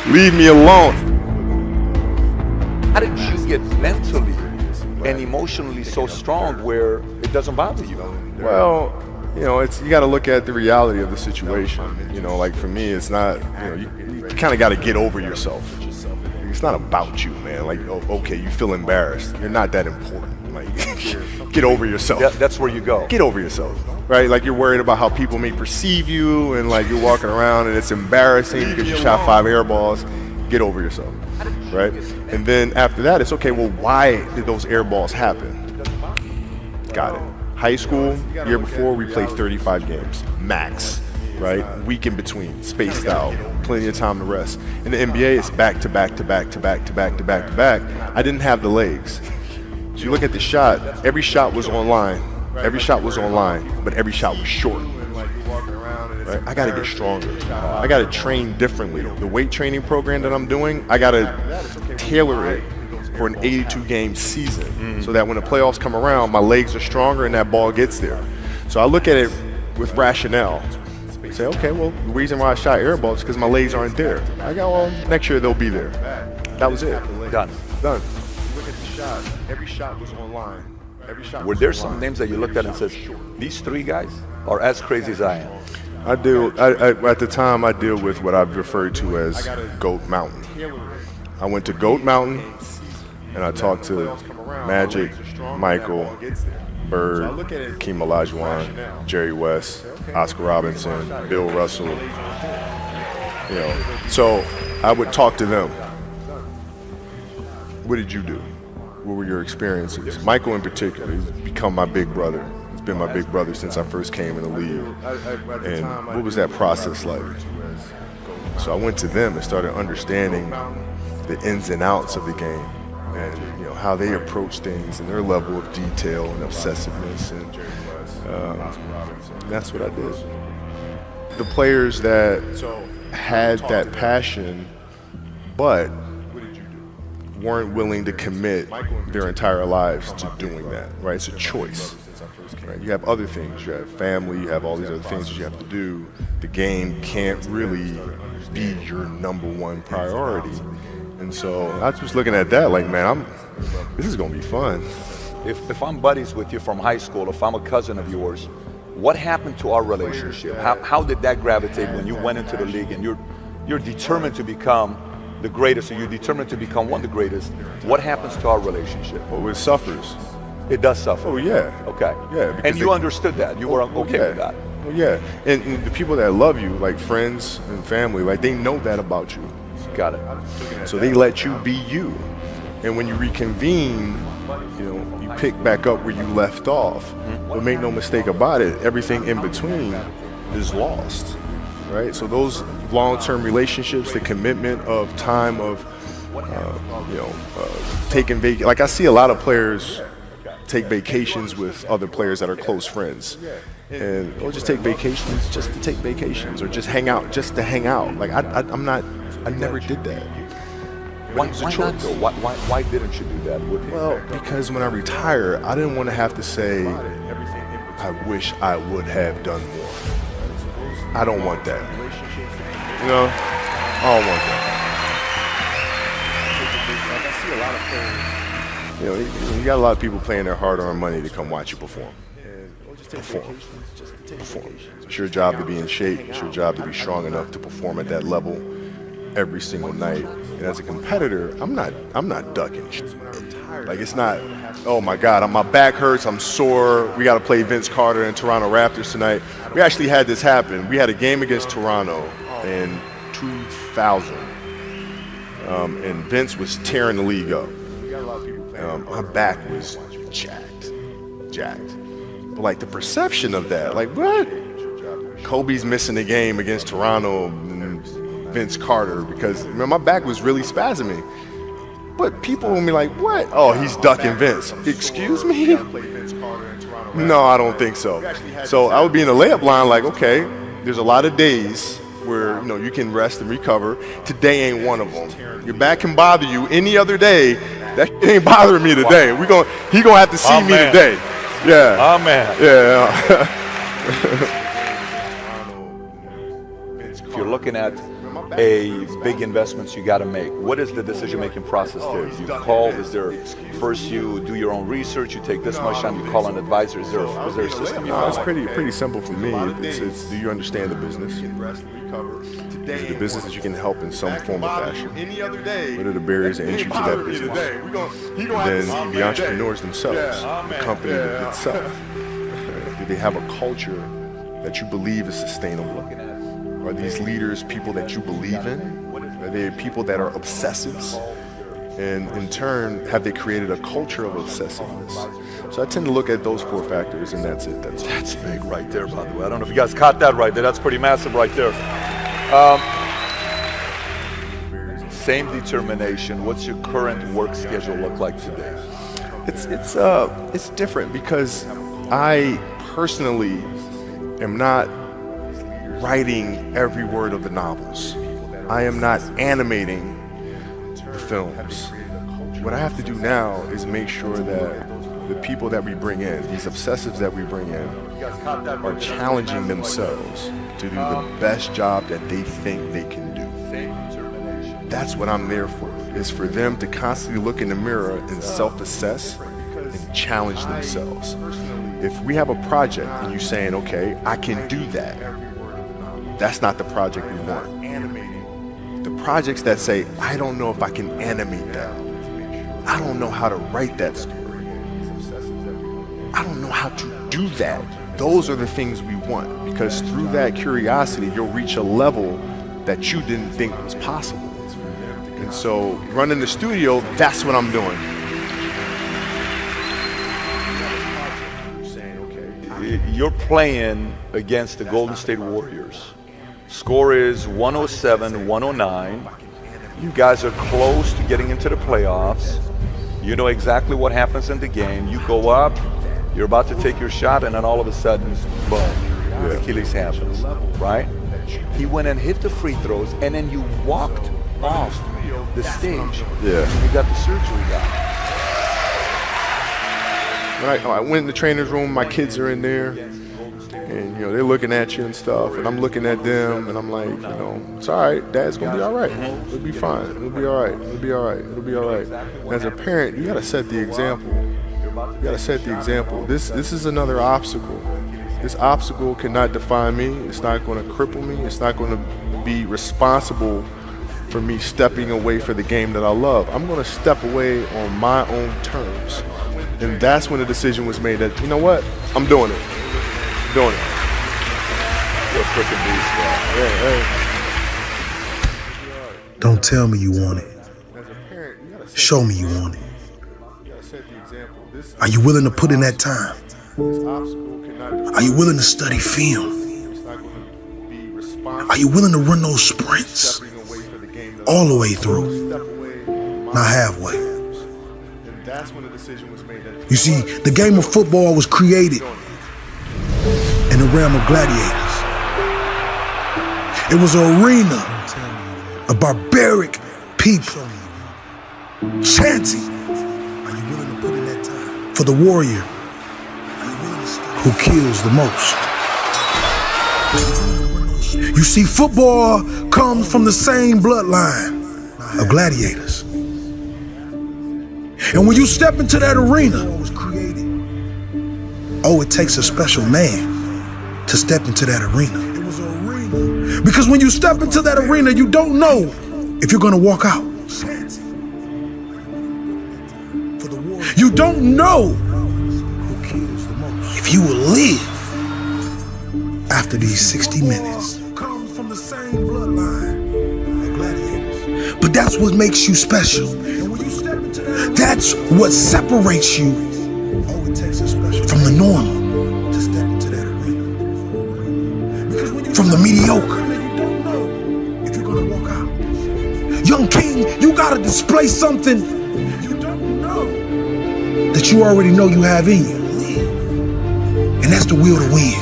Leave me alone. How did you get mentally and emotionally so strong where it doesn't bother you? Well, you got to look at the reality of the situation. Like for me, it's not, you kind of got to get over yourself. It's not about you, man. Like, okay, you feel embarrassed. You're not that important. Like, get over yourself. That's where you go. Get over yourself. Right? Like you're worried about how people may perceive you and like you're walking around and it's embarrassing because you shot 5 air balls. Get over yourself. Right? And then after that, it's okay, well, why did those air balls happen? Got it. High school, year before, we played 35 games, max. Right? Week in between, spaced out, plenty of time to rest. In the NBA, it's back to back to back to back to back to back to back. I didn't have the legs. So you look at the shot, every shot was online. Every shot was online, but every shot was short. Right? I got to get stronger. I got to train differently. The weight training program that I'm doing, I got to tailor it for an 82-game season so that when the playoffs come around, my legs are stronger and that ball gets there. So I look at it with rationale. Say, okay, well, the reason why I shot air balls is because my legs aren't there. I go, well, next year they'll be there. That was it. Done. Look at the shot. Every shot was online. Were there some names that you looked at and said, these 3 guys are as crazy as I am? At the time, I deal with what I've referred to as Goat Mountain. I went to Goat Mountain and I talked to Magic, Michael, Bird, Hakeem Olajuwon, Jerry West, Oscar Robinson, Bill Russell. So I would talk to them. What did you do? What were your experiences? Michael in particular, he's become my big brother. He's been my big brother since I first came in the league. And what was that process like? So I went to them and started understanding the ins and outs of the game and how they approach things and their level of detail and obsessiveness. And that's what I did. The players that had that passion, but weren't willing to commit their entire lives to doing that, right? It's a choice. Right? You have other things, you have family, you have all these other things that you have to do. The game can't really be your number one priority. And so I was just looking at that like, man, this is gonna be fun. If I'm buddies with you from high school, if I'm a cousin of yours, what happened to our relationship? How did that gravitate when you went into the league and you're determined to become the greatest, or you're determined to become one of the greatest? What happens to our relationship? Oh, it suffers. It does suffer. Oh yeah. Okay. Yeah. And you understood that. You were okay with that. Well, yeah. And the people that love you, like friends and family, like they know that about you. Got it. So they let you be you. And when you reconvene, you pick back up where you left off. But make no mistake about it, everything in between is lost. Right? So those long-term relationships, the commitment of time of, taking vacation. Like I see a lot of players take vacations with other players that are close friends, and or just take vacations just to take vacations, or just hang out just to hang out. Like I never did that. Why not though? Why didn't you do that? Well, because when I retire, I didn't want to have to say, I wish I would have done more. I don't want that. I don't want that. You got a lot of people paying their hard-earned money to come watch you perform. Perform. It's your job to be in shape. It's your job to be strong enough to perform at that level every single night. And as a competitor, I'm not ducking shit. Like it's not, oh my God, my back hurts, I'm sore, we got to play Vince Carter and Toronto Raptors tonight. We actually had this happen. We had a game against Toronto in 2000, and Vince was tearing the league up. My back was jacked. But like the perception of that, like what? Kobe's missing the game against Toronto and Vince Carter because my back was really spasming. But people will be like, what? Oh, he's ducking Vince. Excuse me? No, I don't think so. So I would be in the layup line like, okay, there's a lot of days where you can rest and recover. Today ain't one of them. Your back can bother you any other day. That ain't bothering me today. He gonna have to see me today. Yeah. Oh man. Yeah. If you're looking at big investments you got to make, what is the decision-making process there? You call, is there, first you do your own research, you take this much time, you call an advisor, is there a system you follow? It's pretty simple for me. It's do you understand the business? Is it the business that you can help in some form or fashion? What are the barriers to entry to that business? And then the entrepreneurs themselves, the company itself. Do they have a culture that you believe is sustainable? Are these leaders people that you believe in? Are they people that are obsessives? And in turn, have they created a culture of obsessiveness? So I tend to look at those 4 factors, and that's it. That's big right there, by the way. I don't know if you guys caught that right there. That's pretty massive right there. Same determination. What's your current work schedule look like today? It's different because I personally am not writing every word of the novels. I am not animating the films. What I have to do now is make sure that the people that we bring in, these obsessives that we bring in, are challenging themselves to do the best job that they think they can do. That's what I'm there for, is for them to constantly look in the mirror and self-assess and challenge themselves. If we have a project and you're saying, okay, I can do that, that's not the project we want. The projects that say, I don't know if I can animate that. I don't know how to write that story. I don't know how to do that. Those are the things we want, because through that curiosity, you'll reach a level that you didn't think was possible. And so running the studio, that's what I'm doing. You're playing against the Golden State Warriors. Score is 107-109. You guys are close to getting into the playoffs. You know exactly what happens in the game. You go up, you're about to take your shot, and then all of a sudden, boom, the Achilles happens, right? He went and hit the free throws, and then you walked off the stage. Yeah. And you got the surgery done. When I went in the trainer's room, my kids are in there, and they're looking at you and stuff, and I'm looking at them, and I'm like, it's all right. Dad's gonna be all right. It'll be fine. It'll be all right. It'll be all right. It'll be all right. And as a parent, you gotta set the example. You gotta set the example. This is another obstacle. This obstacle cannot define me. It's not going to cripple me. It's not going to be responsible for me stepping away for the game that I love. I'm going to step away on my own terms. And that's when the decision was made that, you know what? I'm doing it. I'm doing it. You're a freaking beast, guy. Don't tell me you want it. Show me you want it. Are you willing to put in that time? Are you willing to study film? Are you willing to run those sprints all the way through, not halfway? You see, the game of football was created in the realm of gladiators. It was an arena of barbaric people chanting for the warrior who kills the most. You see, football comes from the same bloodline of gladiators. And when you step into that arena, it takes a special man to step into that arena. Because when you step into that arena, you don't know if you're gonna walk out. You don't know if you will live after these 60 minutes. But that's what makes you special. That's what separates you from the normal, from the mediocre. Young king, you gotta display something that you already know you have in you. And that's the will to win.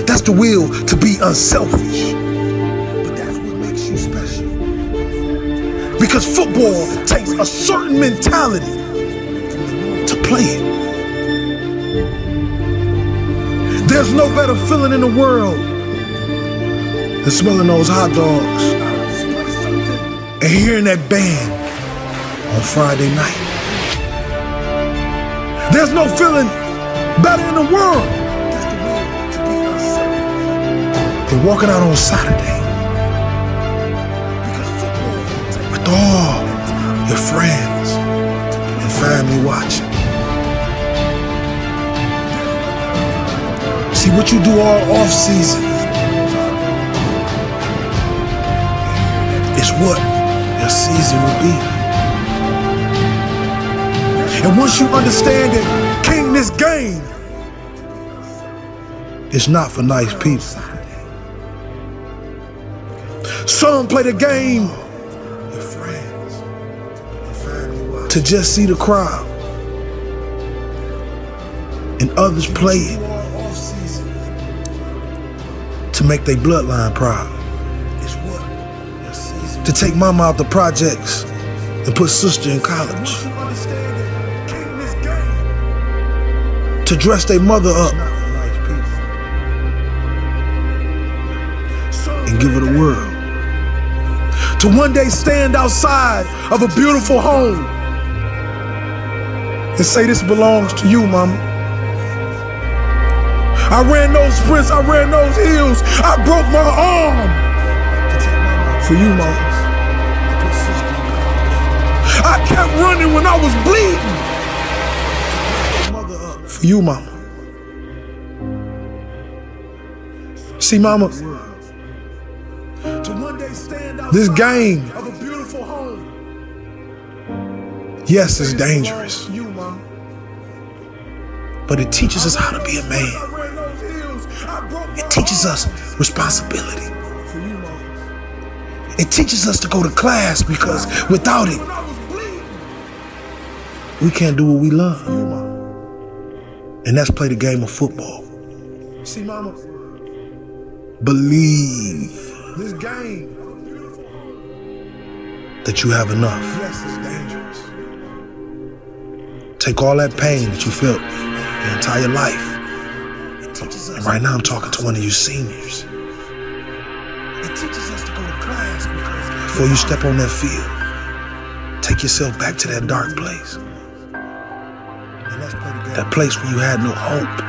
That's the will to be unselfish. But that's what makes you special. Because football takes a certain mentality to play it. There's no better feeling in the world than smelling those hot dogs and hearing that band on Friday night. There's no feeling better in the world than walking out on Saturday with all your friends and family watching. See, what you do all off season is what your season will be. And once you understand that, King, this game is not for nice people. Some play the game to just see the crowd, and others play it to make their bloodline proud. To take mama out the projects and put sister in college. To dress their mother up and give her the world. To one day stand outside of a beautiful home and say, this belongs to you, mama. I ran those sprints, I ran those hills, I broke my arm for you, mama. I kept running when I was bleeding for you, mama. See, mama, this game, yes, it's dangerous, but it teaches us how to be a man. It teaches us responsibility. It teaches us to go to class, because without it, we can't do what we love. And that's play the game of football. See, mama, Believe that you have enough. Take all that pain that you felt your entire life. And right now I'm talking to one of you seniors. Before you step on that field, take yourself back to that dark place. That place where you had no hope.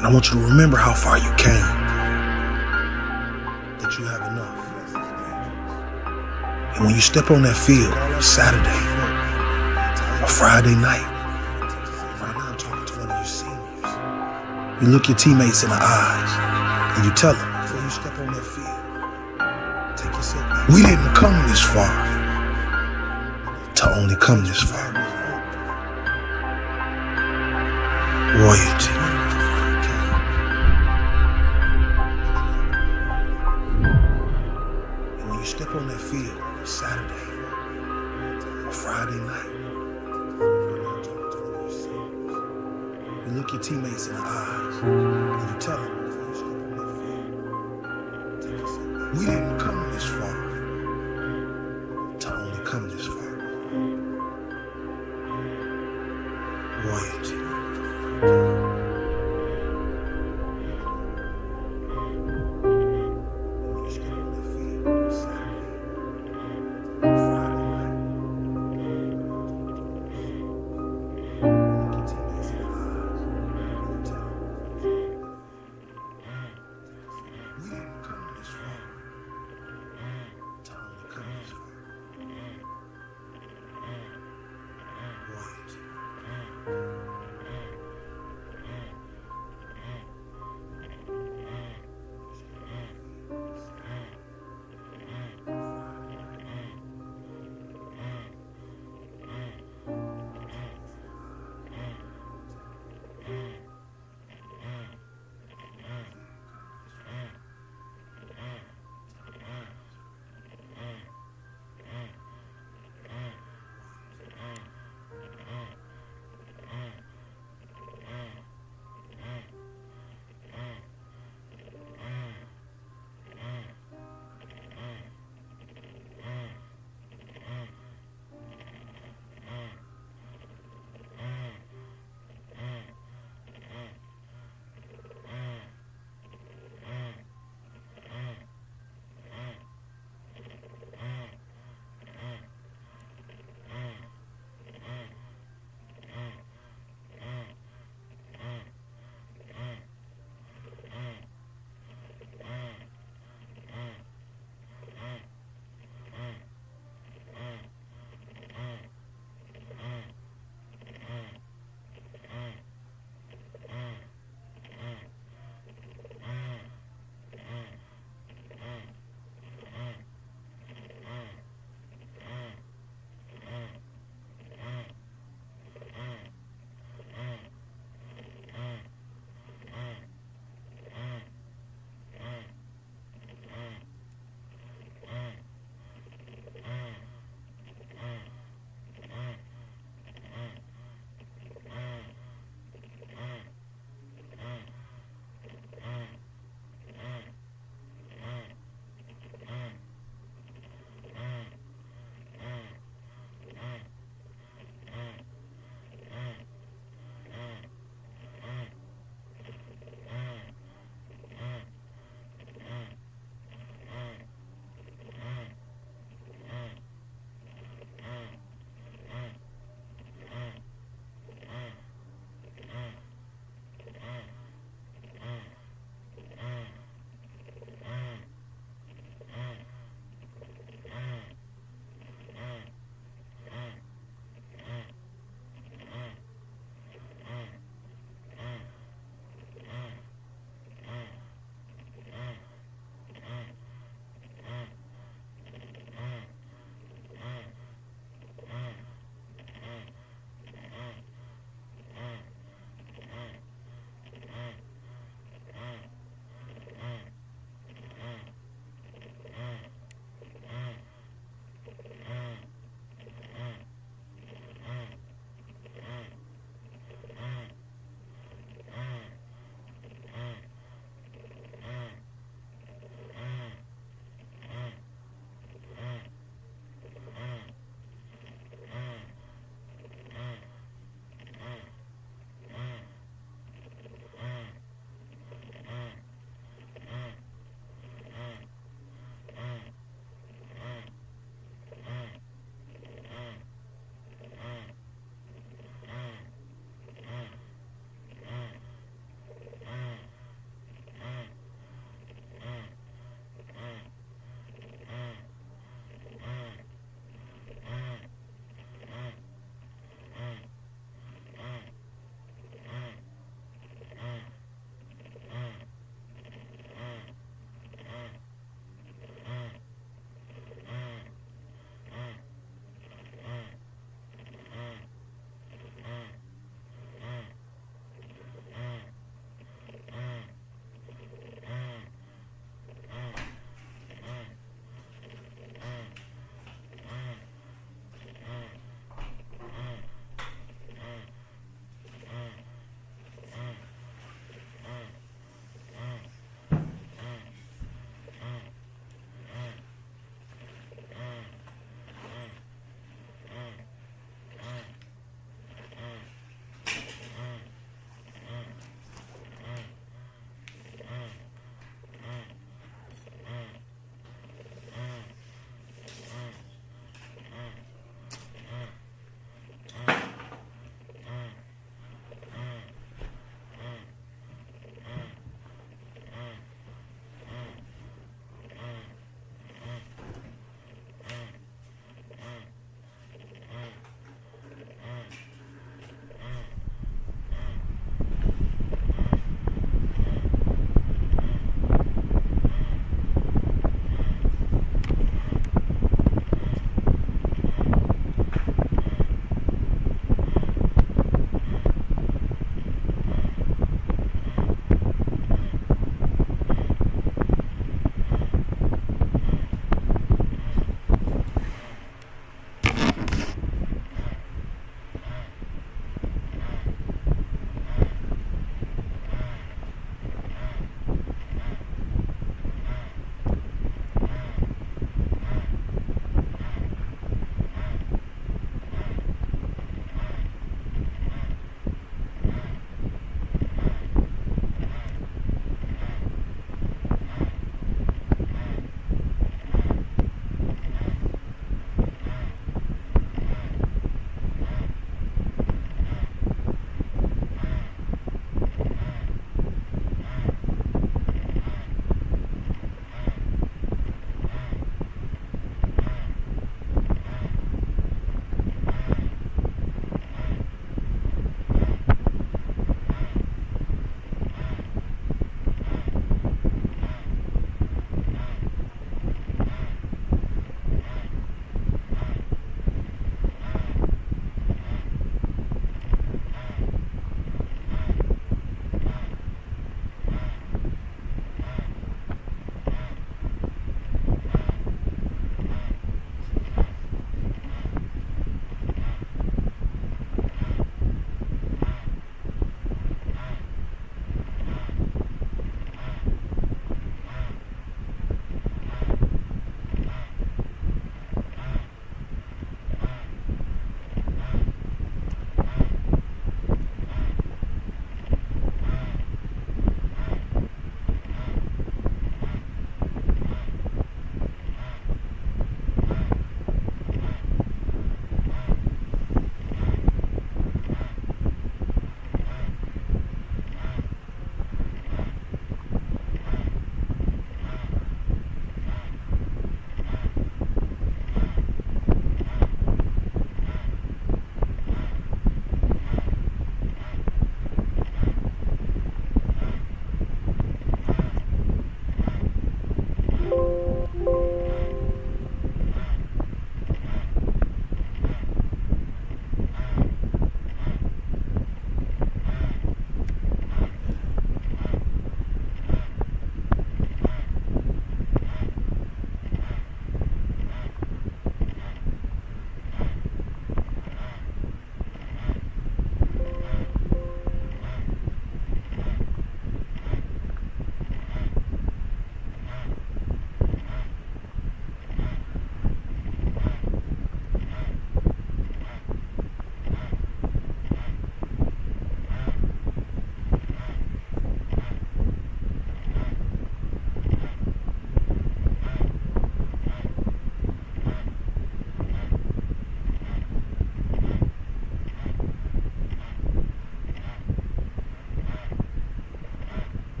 And I want you to remember how far you came. That you have enough. And when you step on that field, Saturday or Friday night, right now I'm talking to one of you seniors. You look your teammates in the eyes and you tell them, before you step on that field, take yourself back. We didn't come this far to only come this far. Royalty. And when you step on that field Saturday or Friday night, you look your teammates in the eyes and you tell them, before you step on that field, take yourself back. We didn't come this far to only come this far.